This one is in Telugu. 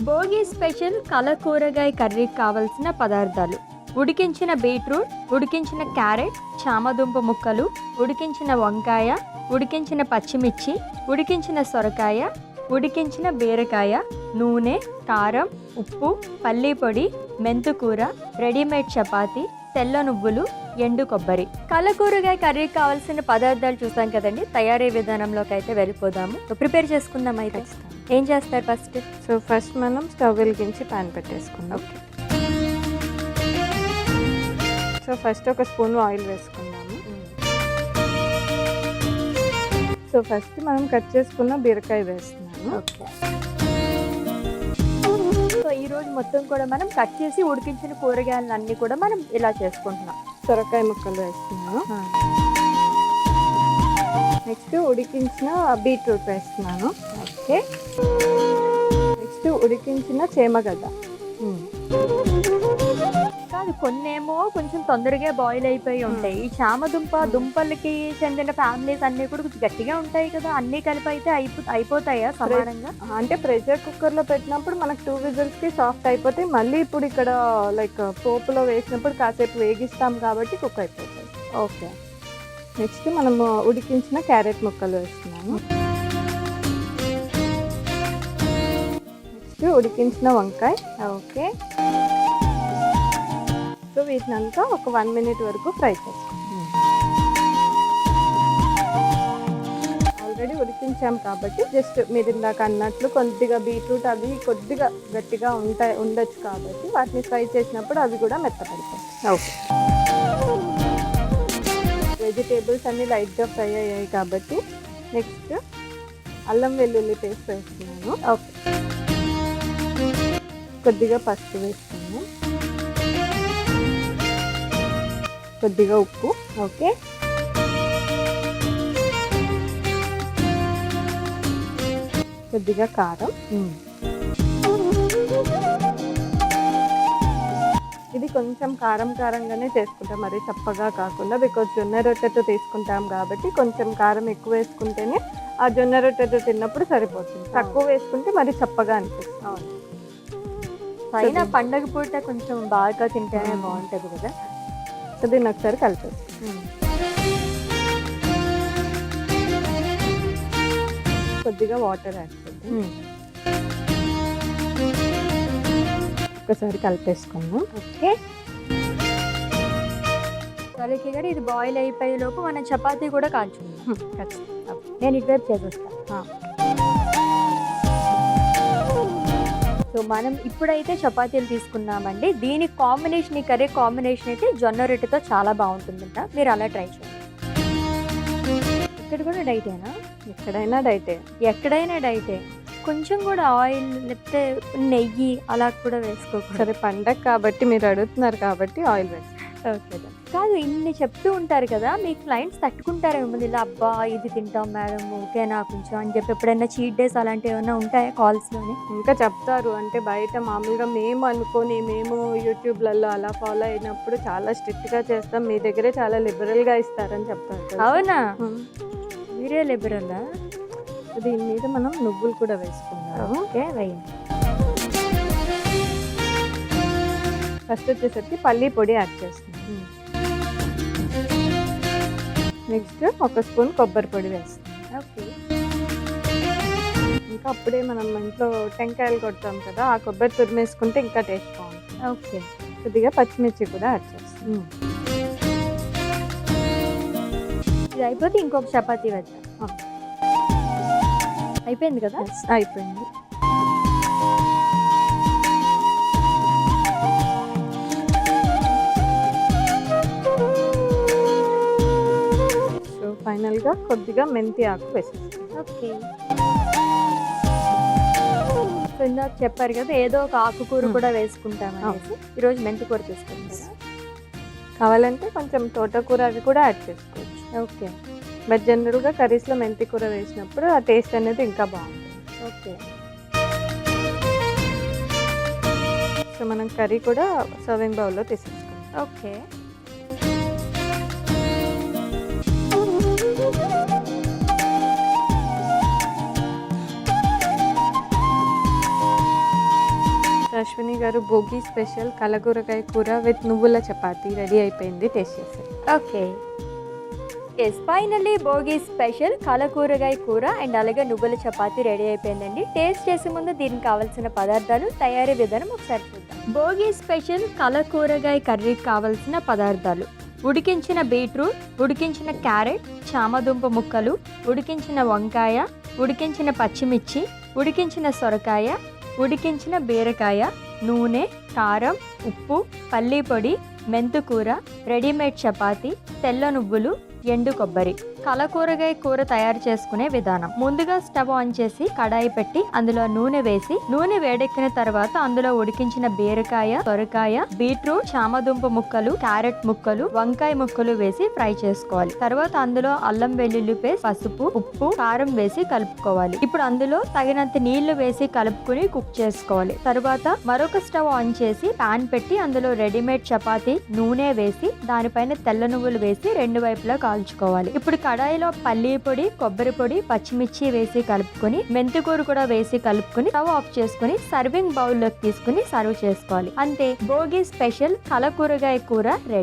భోగి స్పెషల్ కలకూరగాయ కర్రీకి కావలసిన పదార్థాలు: ఉడికించిన బీట్రూట్, ఉడికించిన క్యారెట్, చామదుంప ముక్కలు, ఉడికించిన వంకాయ, ఉడికించిన పచ్చిమిర్చి, ఉడికించిన సొరకాయ, ఉడికించిన బీరకాయ, నూనె, కారం, ఉప్పు, పల్లీ పొడి, మెంతుకూర, రెడీమేడ్ చపాతీ, తెల్ల నువ్వులు, ఎండు కొబ్బరి. కలకూరగాయ కర్రీకి కావాల్సిన పదార్థాలు చూసాం కదండి. తయారీ విధానంలోకి అయితే వెళ్ళిపోదాము. ప్రిపేర్ చేసుకుందాం అయితే. ఏం చేస్తారు ఫస్ట్? ఫస్ట్ మనం స్టవ్ వెలిగించి ప్యాన్ పెట్టేసుకుందాం. ఓకే. ఫస్ట్ ఒక స్పూన్ ఆయిల్ వేసుకుందాము. ఫస్ట్ మనం కట్ చేసుకున్న బీరకాయ వేస్తున్నాము. ఓకే. ఈరోజు మొత్తం కూడా మనం కట్ చేసి ఉడికించిన కూరగాయలు అన్నీ కూడా మనం ఇలా చేసుకుంటున్నాం. సొరకాయ ముక్కలు వేస్తున్నాను. నెక్స్ట్ ఉడికించిన బీట్రూట్ వేస్తున్నాను. ఓకే. నెక్స్ట్ ఉడికించిన చేమగడ్డ. కాదు, కొన్నేమో కొంచెం తొందరగా బాయిల్ అయిపోయి ఉంటాయి. ఈ చామదుంప దుంపలకి చెందిన ఫ్యామిలీస్ అన్నీ కూడా కొంచెం గట్టిగా ఉంటాయి కదా, అన్నీ కలిపి అయితే అయిపోతాయా సమానంగా? అంటే ప్రెషర్ కుక్కర్లో పెట్టినప్పుడు మనకు 2 విజిల్స్కి సాఫ్ట్ అయిపోతాయి. మళ్ళీ ఇప్పుడు ఇక్కడ లైక్ పోపులో వేసినప్పుడు కాసేపు వేగిస్తాం కాబట్టి కుక్ అయిపోతాయి. ఓకే. నెక్స్ట్ మనము ఉడికించిన క్యారెట్ ముక్కలు వేస్తున్నాము. నెక్స్ట్ ఉడికించిన వంకాయ. ఓకే. సో వీటినంతా ఒక 1 మినిట్ వరకు ఫ్రై చేసుకుంటాం. ఆల్రెడీ ఉడికించాం కాబట్టి జస్ట్ మీరు ఇందాక అన్నట్లు కొద్దిగా బీట్రూట్ అవి కొద్దిగా గట్టిగా ఉండొచ్చు కాబట్టి వాటిని ఫ్రై చేసినప్పుడు అవి కూడా మెత్తపడతాయి. ఓకే. వెజిటేబుల్స్ అన్నీ లైట్గా ఫ్రై అయ్యాయి కాబట్టి నెక్స్ట్ అల్లం వెల్లుల్లి పేస్ట్ వేస్తున్నాను. ఓకే. కొద్దిగా పసుపు వేస్తున్నాను. కొద్దిగా ఉప్పు. ఓకే. కొద్దిగా కారం. ఇది కొంచెం కారంగానే చేసుకుంటాం, మరి చప్పగా కాకుండా. బికాజ్ జొన్న రొట్టెతో తీసుకుంటాం కాబట్టి కొంచెం కారం ఎక్కువ వేసుకుంటేనే ఆ జొన్న రొట్టెతో తిన్నప్పుడు సరిపోతుంది. తక్కువ వేసుకుంటే మరి చప్పగా అనిపిస్తుంది. అవును. అయినా పండగ పూట కొంచెం బాగా తింటేనే బాగుంటుంది కదా. సో దీన్ని ఒకసారి కలిపేస్తాం. కొద్దిగా వాటర్ యాడ్ చేద్దాం. ఒకసారి కలిపేసుకుందాం. ఓకే. సరేకి గారు, ఇది బాయిల్ అయిపోయే లోపు మనం చపాతీ కూడా కాల్చుకుందాం. ఖచ్చితంగా. నేను ఇటువైపు చేసేస్తాను. సో మనం ఇప్పుడైతే చపాతీలు తీసుకున్నామండి. దీని కాంబినేషన్, ఈ కర్రీ కాంబినేషన్ అయితే జొన్న రొట్టెతో చాలా బాగుంటుందంట. మీరు అలా ట్రై చేయండి. ఇక్కడ కూడా డైటేనా? ఎక్కడైనా డైటే. ఎక్కడైనా డైటే. కొంచెం కూడా ఆయిల్ లేకపోతే నెయ్యి అలా కూడా వేసుకోకూడదు. సరే, పండగ కాబట్టి మీరు అడుగుతున్నారు కాబట్టి ఆయిల్ వేస్తాం. ఓకే. కాదు, ఇన్ని చెప్తూ ఉంటారు కదా, మీ క్లయింట్స్ తట్టుకుంటారేమో ఇలా, అబ్బా ఇది తింటాం మేడం ఓకేనా కొంచెం అని చెప్పి ఎప్పుడైనా చీట్ డేస్ అలాంటివి ఏమైనా ఉంటాయా కాల్స్లోనే? ఇంకా చెప్తారు. అంటే బయట మామూలుగా మేము అనుకొని మేము యూట్యూబ్లలో అలా ఫాలో అయినప్పుడు చాలా స్ట్రిక్ట్గా చేస్తాం, మీ దగ్గరే చాలా లిబరల్గా ఇస్తారని చెప్తారు. అవునా? మీరే లిబరలా? దీని మీద మనం నువ్వులు కూడా వేసుకున్నాము. ఓకే, వేయండి. ఫస్ట్ వచ్చేసరికి పల్లీ పొడి యాడ్ చేస్తున్నాం. నెక్స్ట్ ఒక స్పూన్ కొబ్బరి పొడి వేస్తాం. ఓకే. ఇంకా అప్పుడే మనం ఇంట్లో టెంకాయలు కొడతాం కదా, ఆ కొబ్బరి తురిమేసుకుంటే ఇంకా టేస్ట్ బాగుంటుంది. ఓకే. కొద్దిగా పచ్చిమిర్చి కూడా యాడ్ చేస్తాం. ఇది అయిపోతే ఇంకొక చపాతీ వేద్దాం. అయిపోయింది కదా? అయిపోయింది. సో ఫైనల్గా కొద్దిగా మెంతి ఆకు వేసేస్తాం. ఓకే. ఇందాక చెప్పారు కదా ఏదో ఒక ఆకుకూర కూడా వేసుకుంటామనేసి, ఈరోజు మెంతికూర తీసుకుంటారా? కావాలంటే కొంచెం తోటకూర అవి కూడా యాడ్ చేసుకోవచ్చు. ఓకే. బట్ జనరల్గా కర్రీస్లో మెంతి కూర వేసినప్పుడు ఆ టేస్ట్ అనేది ఇంకా బాగుంటుంది. ఓకే. సో మనం కర్రీ కూడా సర్వింగ్ బౌల్లో తీసేసుకుంటాం. ఓకే. అశ్విని గారు, భోగి స్పెషల్ కలగూరకాయ కూర విత్ నువ్వుల చపాతీ రెడీ అయిపోయింది. టేస్ట్ చేసి. Okay, yes, finally Bhogi special కలకూరగాయ కూర అండ్ అలాగే నువ్వుల చపాతీ రెడీ అయిపోయిందండి. టేస్ట్ చేసే ముందు దీనికి కావాల్సిన పదార్థాలు, తయారీ విధానం ఒకసారి చూద్దాం. భోగి స్పెషల్ కలకూరగాయ కర్రీకి కావాల్సిన పదార్థాలు: ఉడికించిన బీట్రూట్, ఉడికించిన క్యారెట్, చామదుంప ముక్కలు, ఉడికించిన వంకాయ, ఉడికించిన పచ్చిమిర్చి, ఉడికించిన సొరకాయ, ఉడికించిన బీరకాయ, నూనె, కారం, ఉప్పు, పల్లీ పొడి, మెంతుకూర, రెడీమేడ్ చపాతీ, తెల్ల నువ్వులు, ఎండు కొబ్బరి. కలకూరగాయ కూర తయారు చేసుకునే విధానం: ముందుగా స్టవ్ ఆన్ చేసి కడాయి పెట్టి అందులో నూనె వేసి, నూనె వేడెక్కిన తర్వాత అందులో ఉడికించిన బీరకాయ, సొరకాయ, బీట్రూట్, చామదుంప ముక్కలు, క్యారెట్ ముక్కలు, వంకాయ ముక్కలు వేసి ఫ్రై చేసుకోవాలి. తర్వాత అందులో అల్లం వెల్లుల్లి పేస్ట్, పసుపు, ఉప్పు, కారం వేసి కలుపుకోవాలి. ఇప్పుడు అందులో తగినంత నీళ్లు వేసి కలుపుకుని కుక్ చేసుకోవాలి. తర్వాత మరొక స్టవ్ ఆన్ చేసి పాన్ పెట్టి అందులో రెడీమేడ్ చపాతీ, నూనె వేసి దానిపైన తెల్ల నువ్వులు వేసి రెండు వైపులా కాల్చుకోవాలి. ఇప్పుడు కడాయిలో పల్లీ పొడి, కొబ్బరి పొడి, పచ్చిమిర్చి వేసి కలుపుకొని, మెంతికూర కూడా వేసి కలుపుకొని స్టవ్ ఆఫ్ చేసుకుని సర్వింగ్ బౌల్ లోకి తీసుకుని సర్వ్ చేసుకోవాలి. అంతే, భోగి స్పెషల్ కలకూరగాయ కూర రెడీ.